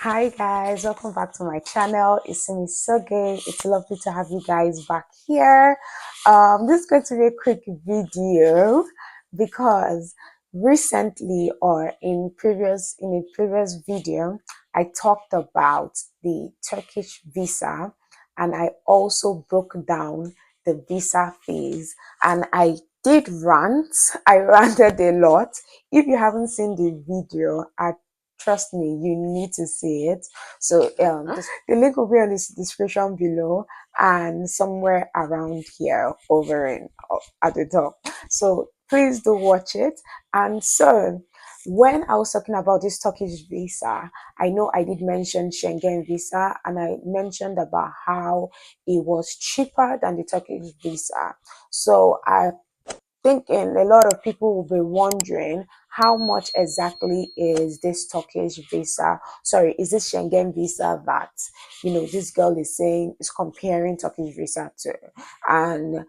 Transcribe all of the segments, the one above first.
Hi guys, welcome back to my channel. It's me Soge. It's lovely to have you guys back here. This is going to be a quick video because recently or in a previous video I talked about the Turkish visa, and I also broke down the visa fees, and I did rant. I ranted a lot. If you haven't seen the video, trust me, you need to see it. So the link will be on the description below and somewhere around here over at the top. So please do watch it. And so when I was talking about this Turkish visa, I know I did mention Schengen visa, and I mentioned about how it was cheaper than the Turkish visa. So I thinking a lot of people will be wondering how much exactly is this Turkish visa, sorry, is this Schengen visa that, this girl is saying is comparing Turkish visa to. And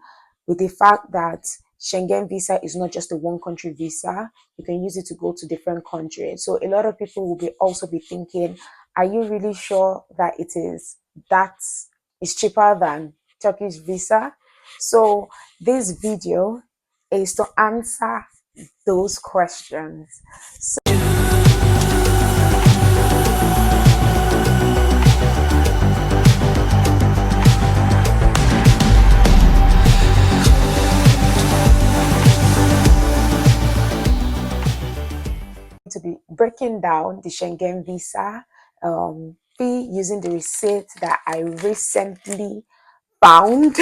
with the fact that Schengen visa is not just a one country visa, you can use it to go to different countries. So a lot of people will be also be thinking, are you really sure that that is cheaper than Turkish visa? So this video is to answer those questions. So to be breaking down the Schengen visa fee using the receipt that I recently found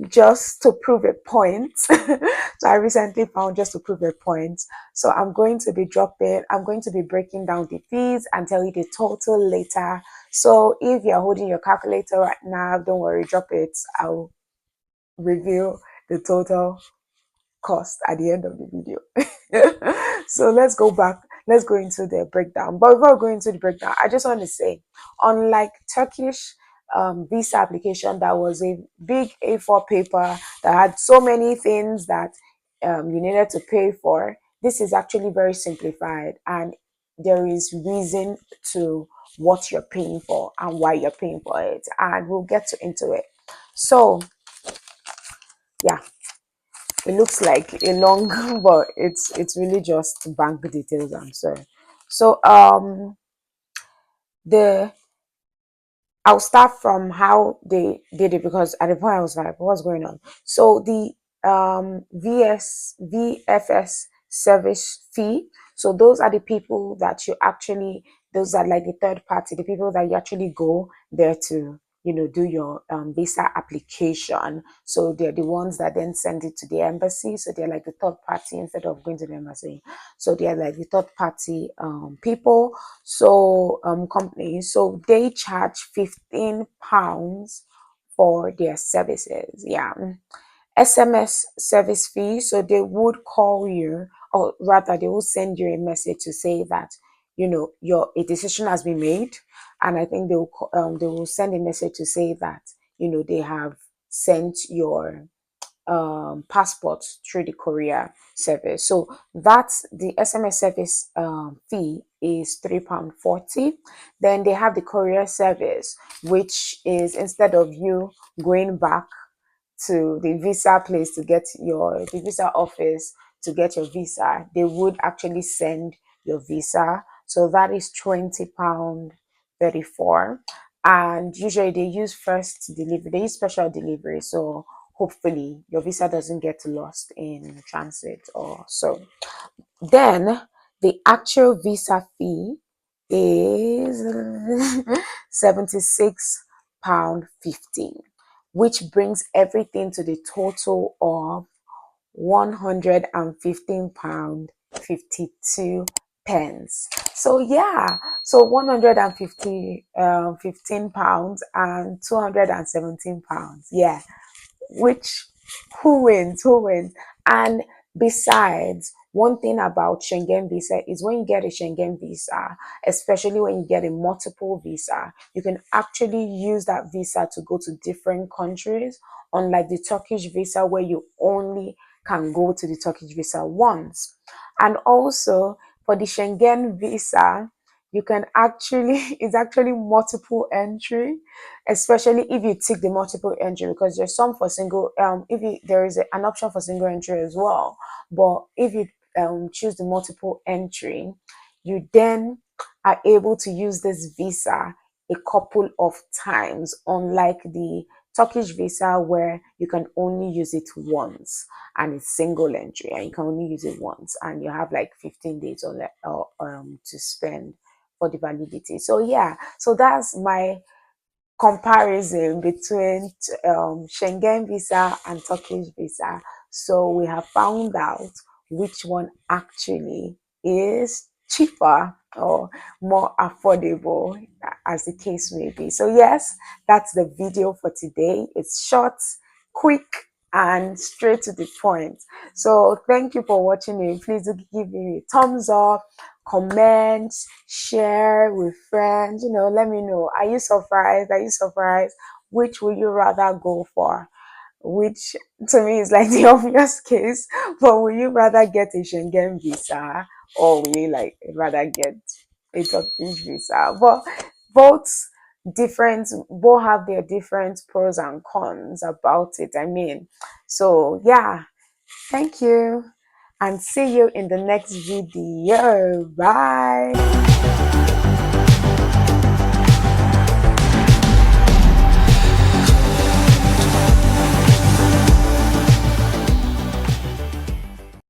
just to prove a point. So I recently found just to prove a point. So I'm going to be breaking down the fees and tell you the total later. So if you're holding your calculator right now, don't worry, drop it. I'll reveal the total cost at the end of the video. So let's go into the breakdown. But before going into the breakdown, I just want to say, unlike Turkish visa application that was a big A4 paper that had so many things that you needed to pay for, this is actually very simplified, and there is reason to what you're paying for and why you're paying for it, and we'll get into it. So yeah, it looks like a long but it's really just bank details. I'm sorry. So the I'll start from how they did it, because at the point I was like, what's going on? So the VFS service fee. So those are the people that those are like the third party, the people that you actually go there to, do your visa application. So they're the ones that then send it to the embassy. So they're like the third party instead of going to the embassy. So they're like the third party people, so companies. So they charge £15 for their services. Yeah. SMS service fee. So they would call you, or rather they will send you a message to say that a decision has been made, and I think they will send a message to say that they have sent your passport through the courier service. So that's the SMS service fee is £3.40. Then they have the courier service, which is, instead of you going back to the visa place to get the visa office to get your visa, they would actually send your visa. So that is £20.34. And usually they use first delivery, they use special delivery. So hopefully your visa doesn't get lost in transit or so. Then the actual visa fee is £76.50, which brings everything to the total of £115.52. So yeah, so 115 pounds and £217. Yeah, which, who wins? And besides, one thing about Schengen visa is when you get a Schengen visa, especially when you get a multiple visa, you can actually use that visa to go to different countries, unlike the Turkish visa where you only can go to the Turkish visa once. And also for the Schengen visa, you can actually it's actually multiple entry, especially if you tick the multiple entry, because there's some for single if you, there is an option for single entry as well. But if you choose the multiple entry, you then are able to use this visa a couple of times, unlike the Turkish visa where you can only use it once and it's single entry and you can only use it once and you have like 15 days to spend for the validity. So yeah, so that's my comparison between Schengen visa and Turkish visa. So we have found out which one actually is cheaper or more affordable, as the case may be. So yes, that's the video for today. It's short, quick, and straight to the point. So thank you for watching it. Please do give me a thumbs up, comment, share with friends. Let me know. Are you surprised? Are you surprised? Which would you rather go for? Which to me is like the obvious case, but would you rather get a Schengen visa or will you like rather get a Turkish visa? But both both have their different pros and cons about it. I mean, so yeah, thank you and see you in the next video. Bye.